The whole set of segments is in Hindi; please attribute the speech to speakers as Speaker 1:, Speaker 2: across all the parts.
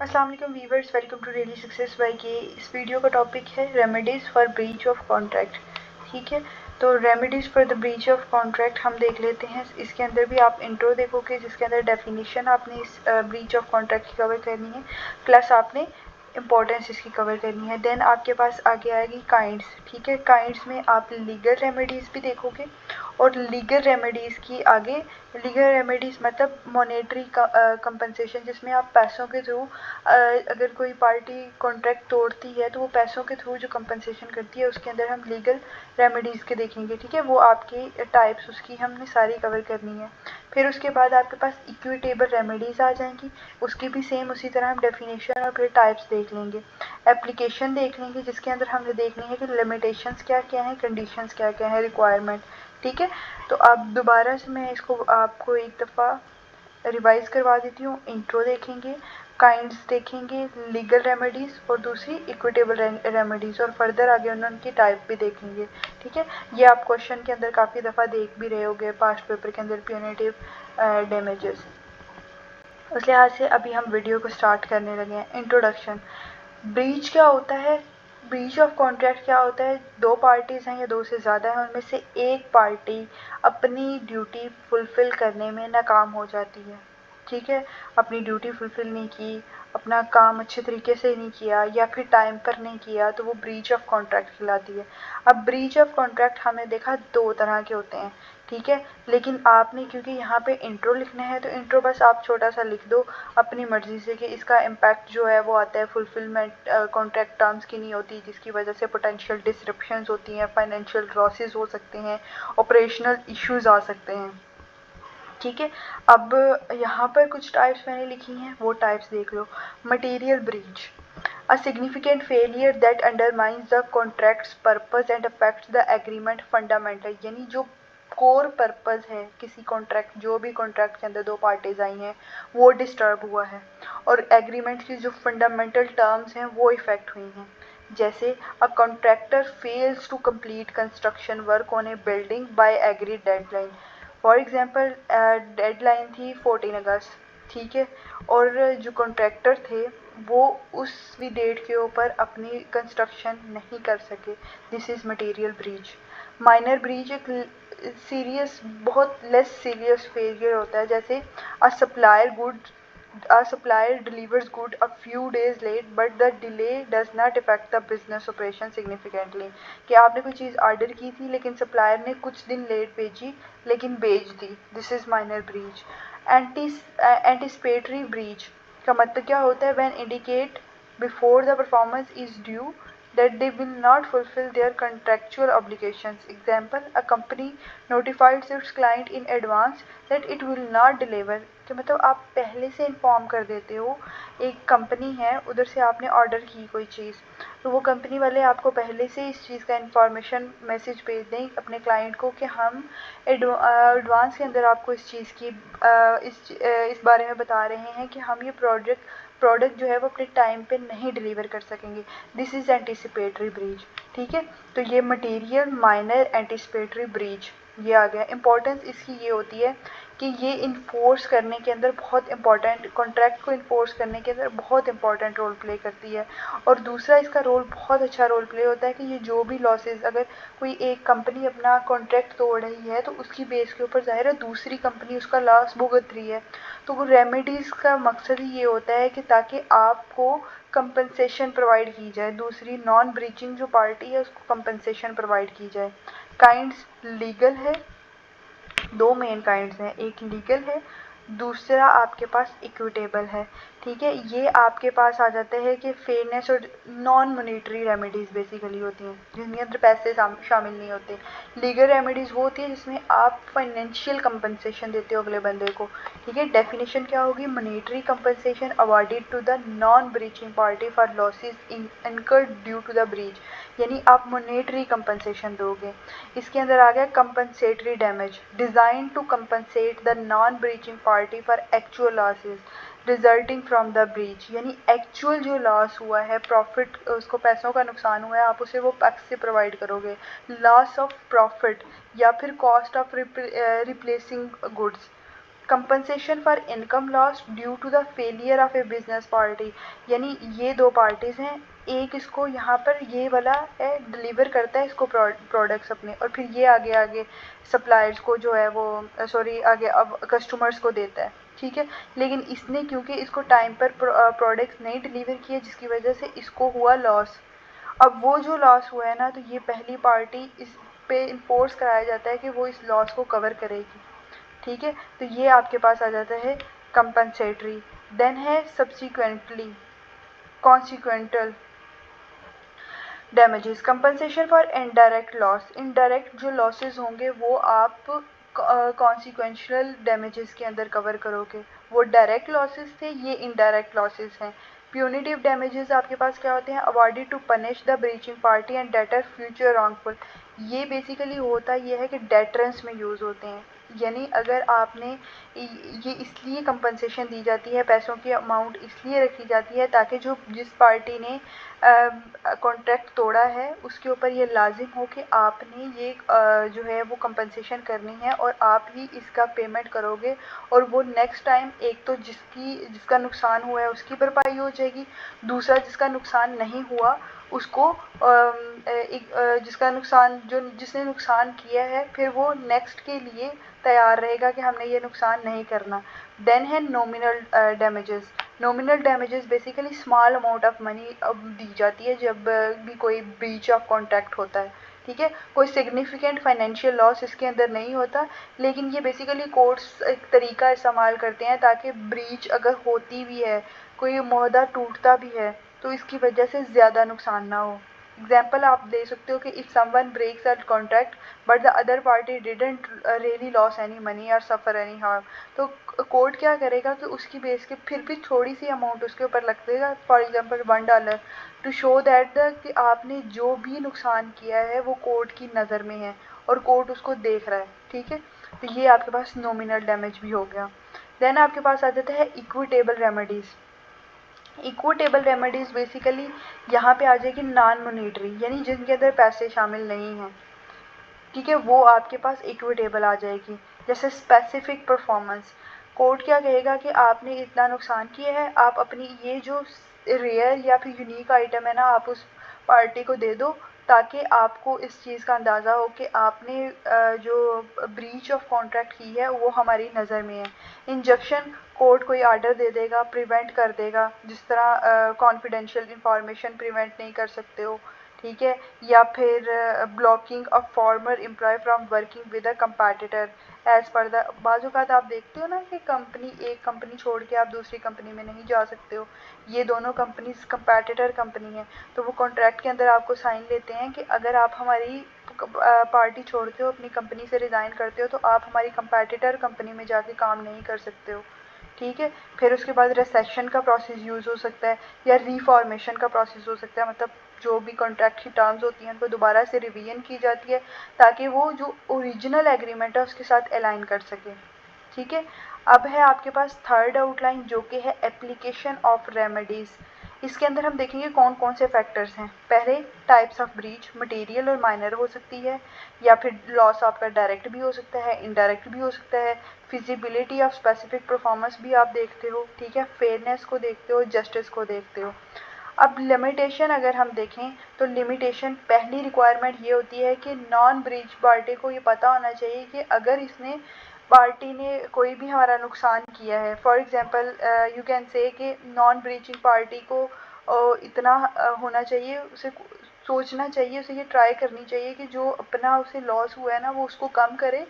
Speaker 1: अस्सलाम वालेकुम viewers, welcome to daily success by K. इस वीडियो का टॉपिक है remedies for breach of contract. ठीक है, तो remedies for the breach of contract हम देख लेते हैं। इसके अंदर भी आप इंट्रो देखोगे जिसके अंदर डेफिनेशन आपने इस ब्रीच ऑफ कॉन्ट्रैक्ट की कवर करनी है, प्लस आपने इंपॉर्टेंस इसकी कवर करनी है। देन आपके पास आगे आएगी काइंड्स। ठीक है, काइंड्स में आप लीगल रेमेडीज़ भी देखोगे और लीगल रेमेडीज़ की आगे लीगल रेमेडीज़ मतलब मॉनेटरी कंपनसेशन, जिसमें आप पैसों के थ्रू अगर कोई पार्टी कॉन्ट्रैक्ट तोड़ती है तो वो पैसों के थ्रू जो कंपनसेशन करती है उसके अंदर हम लीगल रेमेडीज़ के देखेंगे। ठीक है, वो आपकी टाइप्स उसकी हमने सारी कवर करनी है। फिर उसके बाद आपके पास इक्विटेबल रेमेडीज़ आ जाएंगी, उसकी भी सेम उसी तरह हम डेफिनेशन और फिर टाइप्स देख लेंगे। एप्लीकेशन देख लेंगे जिसके अंदर हमने देखनी है कि लिमिटेशंस क्या क्या हैं, कंडीशंस क्या क्या हैं, रिक्वायरमेंट। ठीक है, तो अब दोबारा से मैं इसको आपको एक दफ़ा रिवाइज करवा देती हूँ। इंट्रो देखेंगे, काइंड्स देखेंगे, लीगल रेमेडीज़ और दूसरी इक्विटेबल रेमेडीज़, और फर्दर आगे उनकी टाइप भी देखेंगे। ठीक है, ये आप क्वेश्चन के अंदर काफ़ी दफ़ा देख भी रहे होंगे पास्ट पेपर के अंदर, प्यूनिटिव डैमेजेस। उस लिहाज से अभी हम वीडियो को स्टार्ट करने लगे हैं। इंट्रोडक्शन। ब्रीच क्या होता है? ब्रीच ऑफ कॉन्ट्रैक्ट क्या होता है? दो पार्टीज़ हैं या दो से ज़्यादा हैं, उनमें से एक पार्टी अपनी ड्यूटी फुलफ़िल करने में नाकाम हो जाती है। ठीक है, अपनी ड्यूटी फुलफ़िल नहीं की, अपना काम अच्छे तरीके से नहीं किया या फिर टाइम पर नहीं किया, तो वो ब्रीच ऑफ कॉन्ट्रैक्ट कहलाती है। अब ब्रीच ऑफ कॉन्ट्रैक्ट हमने देखा दो तरह के होते हैं। ठीक है, लेकिन आपने क्योंकि यहाँ पे इंट्रो लिखना है तो इंट्रो बस आप छोटा सा लिख दो अपनी मर्ज़ी से कि इसका इम्पैक्ट जो है वो आता है फुलफिलमेंट कॉन्ट्रैक्ट टर्म्स की नहीं होती, जिसकी वजह से पोटेंशियल डिसरप्शंस होती हैं, फाइनेंशियल लॉसेस हो सकते हैं, ऑपरेशनल इश्यूज आ सकते हैं। ठीक है, अब यहाँ पर कुछ टाइप्स मैंने लिखी हैं, वो टाइप्स देख लो। Material breach, a significant failure that undermines the contract's purpose and affects the agreement fundamental, यानी जो कोर पर्पस है किसी कॉन्ट्रैक्ट, जो भी कॉन्ट्रैक्ट के अंदर दो पार्टीज आई हैं वो डिस्टर्ब हुआ है और एग्रीमेंट की जो फंडामेंटल टर्म्स हैं वो इफेक्ट हुई हैं। जैसे a contractor fails to complete construction work on a building by agreed deadline. For example deadline थी 14 अगस्त। ठीक है, और जो कॉन्ट्रैक्टर थे वो उस डेट के ऊपर अपनी कंस्ट्रक्शन नहीं कर सके। This is material breach. Minor breach एक सीरियस, बहुत लेस सीरियस फेलियर होता है, जैसे अ supplier delivers good a few days late but the delay does not affect the business operation significantly, कि आपने कोई चीज़ ऑर्डर की थी लेकिन सप्लायर ने कुछ दिन लेट भेजी लेकिन भेज दी। This is minor breach. Anticipatory breach का मतलब क्या होता है? When indicate before the performance is due that they will not fulfill their contractual obligations. Example, a company notifies its client in advance that it will not deliver, कि मतलब आप पहले से इन्फॉर्म कर देते हो। एक कंपनी है, उधर से आपने ऑर्डर की कोई चीज़, तो वो कंपनी वाले आपको पहले से इस चीज़ का इन्फॉर्मेशन मैसेज भेज दें अपने क्लाइंट को कि हम एडवांस के अंदर आपको इस चीज़ की इस बारे में बता रहे हैं कि हम ये प्रोडक्ट जो है वो अपने टाइम पे नहीं डिलीवर कर सकेंगे। This is anticipatory breach. ठीक है, तो ये मटेरियल माइनर एंटिसिपेटरी ब्रीच ये आ गया। इंपॉर्टेंस इसकी ये होती है कि ये इन्फोर्स करने के अंदर बहुत इंपॉर्टेंट, कॉन्ट्रैक्ट को इन्फोर्स करने के अंदर बहुत इंपॉर्टेंट रोल प्ले करती है। और दूसरा इसका रोल बहुत अच्छा रोल प्ले होता है कि ये जो भी लॉसेस, अगर कोई एक कंपनी अपना कॉन्ट्रैक्ट तोड़ रही है तो उसकी बेस के ऊपर ज़ाहिर है दूसरी कंपनी उसका लॉस भुगत रही है, तो वो रेमेडीज़ का मकसद ही ये होता है कि ताकि आपको कंपनसेशन प्रोवाइड की जाए, दूसरी नॉन ब्रीचिंग जो पार्टी है उसको कंपनसेशन प्रोवाइड की जाए। काइंड्स लीगल है, दो मेन काइंड्स हैं, एक लीगल है, दूसरा आपके पास इक्विटेबल है। ठीक है, ये आपके पास आ जाते हैं कि फेयरनेस और नॉन मॉनेटरी रेमेडीज़ बेसिकली होती हैं जिनके अंदर पैसे शामिल नहीं होते। लीगल रेमेडीज़ वो होती है जिसमें आप फाइनेंशियल कंपनसेशन देते हो अगले बंदे को। ठीक है, डेफिनेशन क्या होगी? Monetary compensation awarded to the non breaching party for losses incurred due to the breach, यानी आप मॉनेटरी कंपनसेशन दोगे। इसके अंदर आ गया compensatory damage, design to compensate the non breaching party for actual losses resulting from the breach, यानी एक्चुअल जो लॉस हुआ है, प्रॉफिट, उसको पैसों का नुकसान हुआ है, आप उसे वो टैक्स से प्रोवाइड करोगे। लॉस ऑफ प्रॉफिट या फिर cost of replacing goods, compensation for income loss due to the failure of a business party, यानी ये दो पार्टीज हैं, एक इसको यहाँ पर ये वाला है डिलीवर करता है इसको प्रोडक्ट्स अपने, और फिर ये आगे आगे सप्लायर्स को जो है वो सॉरी आगे अब कस्टमर्स को देता है, ठीक है। लेकिन इसने क्योंकि इसको टाइम पर प्रोडक्ट्स नहीं डिलीवर किए जिसकी वजह से इसको हुआ लॉस। अब वो जो लॉस हुआ है ना, तो ये पहली पार्टी इस पे इन्फोर्स कराया जाता है कि वो इस लॉस को कवर करेगी, ठीक है। तो ये आपके पास आ जाता है कंपनसेटरी। देन है subsequently कॉन्सिक्वेंटल damages, compensation for indirect loss, indirect जो लॉसेस होंगे वो आप कॉन्सिक्वेंशियल डैमेजेस के अंदर कवर करोगे। वो डायरेक्ट लॉसेस थे, ये इनडायरेक्ट लॉसेस हैं। प्यूनिटिव डैमेजेस आपके पास क्या होते हैं, awarded to punish the breaching party and deter future wrongful, ये बेसिकली होता ये है कि डेटरेंस में यूज़ होते हैं, यानी अगर आपने ये इसलिए कंपनसेशन दी जाती है, पैसों की अमाउंट इसलिए रखी जाती है ताकि जो जिस पार्टी ने कॉन्ट्रैक्ट तोड़ा है उसके ऊपर ये लाजिम हो कि आपने ये जो है वो कंपनसेशन करनी है और आप ही इसका पेमेंट करोगे, और वो नेक्स्ट टाइम एक तो जिसका नुकसान हुआ है उसकी भरपाई हो जाएगी, दूसरा जिसका नुकसान नहीं हुआ उसको जिसका नुकसान जिसने नुकसान किया है फिर वो नेक्स्ट के लिए तैयार रहेगा कि हमने ये नुकसान नहीं करना। देन है nominal damages, nominal damages basically small amount of money दी जाती है जब भी कोई ब्रीच ऑफ कॉन्ट्रैक्ट होता है, ठीक है। कोई सिग्निफिकेंट फाइनेंशियल लॉस इसके अंदर नहीं होता, लेकिन ये बेसिकली कोर्ट्स एक तरीका इस्तेमाल करते हैं ताकि ब्रीच अगर होती भी है, कोई मुआहदा टूटता भी है, तो इसकी वजह से ज़्यादा नुकसान ना हो। एग्जाम्पल आप दे सकते हो कि if someone breaks that contract but the other party didn't really loss any money और सफ़र एनी हार्म, तो कोर्ट क्या करेगा कि उसकी बेस के फिर भी थोड़ी सी अमाउंट उसके ऊपर लग देगा, for example $1, to show that the कि आपने जो भी नुकसान किया है वो कोर्ट की नज़र में है और कोर्ट उसको देख रहा है, ठीक है। तो ये आपके पास नॉमिनल डैमेज भी हो गया। देन आपके पास आ जाता है equitable remedies. Equitable remedies basically यहाँ पे आ जाएगी नॉन मॉनिटरी, यानी जिनके अंदर पैसे शामिल नहीं हैं, ठीक है, वो आपके पास इक्विटेबल आ जाएगी। जैसे स्पेसिफिक परफॉर्मेंस, कोर्ट क्या कहेगा कि आपने इतना नुकसान किया है, आप अपनी ये जो रेयर या फिर यूनिक आइटम है ना आप उस पार्टी को दे दो ताकि आपको इस चीज़ का अंदाज़ा हो कि आपने जो ब्रीच ऑफ कॉन्ट्रैक्ट की है वो हमारी नज़र में है। इंजक्शन, कोर्ट कोई आर्डर दे देगा, प्रिवेंट कर देगा, जिस तरह कॉन्फिडेंशियल इंफॉर्मेशन प्रिवेंट नहीं कर सकते हो, ठीक है, या फिर blocking a former employee from working with a competitor as per the, बाज़ औक़ात आप देखते हो ना कि एक कंपनी छोड़ के आप दूसरी कंपनी में नहीं जा सकते हो, ये दोनों कंपनीज कंपैटिटर कंपनी है, तो वो कॉन्ट्रैक्ट के अंदर आपको साइन लेते हैं कि अगर आप हमारी पार्टी छोड़ते हो, अपनी कंपनी से रिज़ाइन करते हो, तो आप हमारी कंपैटिटर कंपनी में जाके काम नहीं कर सकते हो, ठीक है। फिर उसके बाद रिसेशन का प्रोसेस यूज़ हो सकता है या रीफॉर्मेशन का प्रोसेस हो सकता है, मतलब जो भी कॉन्ट्रैक्ट की टर्म्स होती हैं उनको दोबारा से रिवीजन की जाती है ताकि वो जो ओरिजिनल एग्रीमेंट है उसके साथ अलाइन कर सके, ठीक है। अब है आपके पास थर्ड आउटलाइन जो कि है एप्लीकेशन ऑफ रेमेडीज़। इसके अंदर हम देखेंगे कौन कौन से फैक्टर्स हैं। पहले टाइप्स ऑफ ब्रीच, मटेरियल और माइनर हो सकती है, या फिर लॉस आपका डायरेक्ट भी हो सकता है, इनडायरेक्ट भी हो सकता है, फिजिबिलिटी ऑफ स्पेसिफिक परफॉर्मेंस भी आप देखते हो, ठीक है, फेयरनेस को देखते हो, जस्टिस को देखते हो। अब लिमिटेशन अगर हम देखें तो लिमिटेशन पहली रिक्वायरमेंट ये होती है कि नॉन ब्रीच पार्टी को ये पता होना चाहिए कि अगर इसने पार्टी ने कोई भी हमारा नुकसान किया है, for example you can say कि नॉन ब्रीचिंग पार्टी को इतना होना चाहिए, उसे सोचना चाहिए, उसे ये ट्राई करनी चाहिए कि जो अपना उसे लॉस हुआ है ना वो उसको कम करे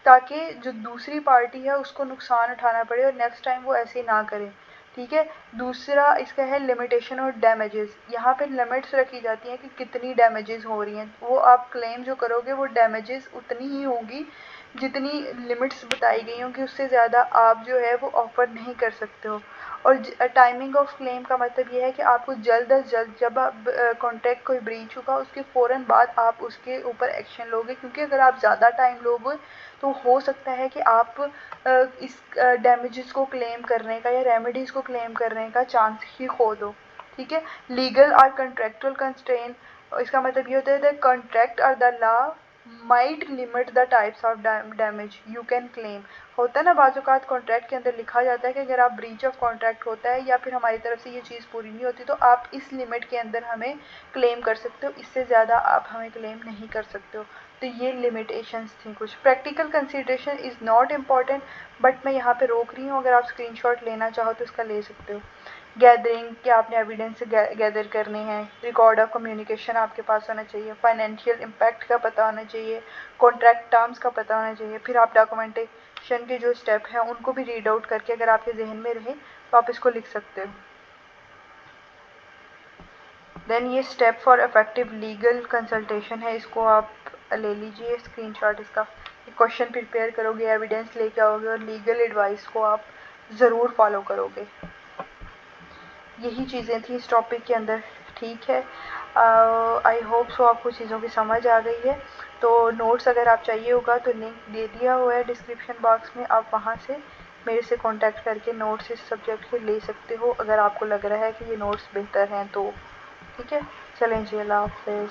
Speaker 1: ताकि जो दूसरी पार्टी है उसको नुकसान उठाना पड़े और नेक्स्ट टाइम वो ऐसे ना करे, ठीक है। दूसरा इसका है लिमिटेशन और डैमेजेस, यहाँ पे लिमिट्स रखी जाती हैं कि कितनी डैमेजेस हो रही हैं, वो आप क्लेम जो करोगे वो डैमेजेस उतनी ही होंगी जितनी लिमिट्स बताई गई होंगी, उससे ज़्यादा आप जो है वो ऑफ़र नहीं कर सकते हो। और टाइमिंग ऑफ क्लेम का मतलब ये है कि आपको जल्द अज जल्द जब आप कॉन्ट्रैक्ट कोई ब्रीच होगा उसके फ़ौरन बाद आप उसके ऊपर एक्शन लोगे, क्योंकि अगर आप ज़्यादा टाइम लोगे तो हो सकता है कि आप इस डैमेजेस को क्लेम करने का या रेमेडीज़ को क्लेम करने का चांस ही खो दो, ठीक है। लीगल और कंट्रेक्चुअल कंस्ट्रेंट, इसका मतलब ये होता है द कॉन्ट्रैक्ट और the law might limit the types of damage you can claim. होता है ना बाज़ औक़ात कॉन्ट्रैक्ट के अंदर लिखा जाता है कि अगर आप ब्रीच ऑफ कॉन्ट्रैक्ट होता है या फिर हमारी तरफ से ये चीज़ पूरी नहीं होती तो आप इस लिमिट के अंदर हमें क्लेम कर सकते हो, इससे ज़्यादा आप हमें क्लेम नहीं कर सकते हो। तो ये लिमिटेशंस थी कुछ। Practical consideration is not important, but मैं यहाँ पे रोक रही हूँ, अगर आप स्क्रीनशॉट लेना चाहो तो इसका ले सकते हो। गैदरिंग कि आपने एविडेंस गैदर करने हैं, रिकॉर्ड ऑफ कम्युनिकेशन आपके पास होना चाहिए, फाइनेंशियल इम्पैक्ट का पता होना चाहिए, कॉन्ट्रैक्ट टर्म्स का पता होना चाहिए। फिर आप डॉक्यूमेंटेशन के जो स्टेप हैं उनको भी रीड आउट करके अगर आपके जहन में रहे तो आप इसको लिख सकते हो। देन ये step for effective legal consultation है, इसको आप ले लीजिए स्क्रीनशॉट इसका। क्वेश्चन प्रिपेयर करोगे, एविडेंस लेके आओगे और लीगल एडवाइस को आप ज़रूर फॉलो करोगे। यही चीज़ें थी इस टॉपिक के अंदर, ठीक है। आई होप सो आपको चीज़ों की समझ आ गई है। तो नोट्स अगर आप चाहिए होगा तो लिंक दे दिया हुआ है डिस्क्रिप्शन बॉक्स में, आप वहाँ से मेरे से कांटेक्ट करके नोट्स इस सब्जेक्ट के ले सकते हो अगर आपको लग रहा है कि ये नोट्स बेहतर हैं तो। ठीक है, चलें जी, अल्लाह हाफ़िज़।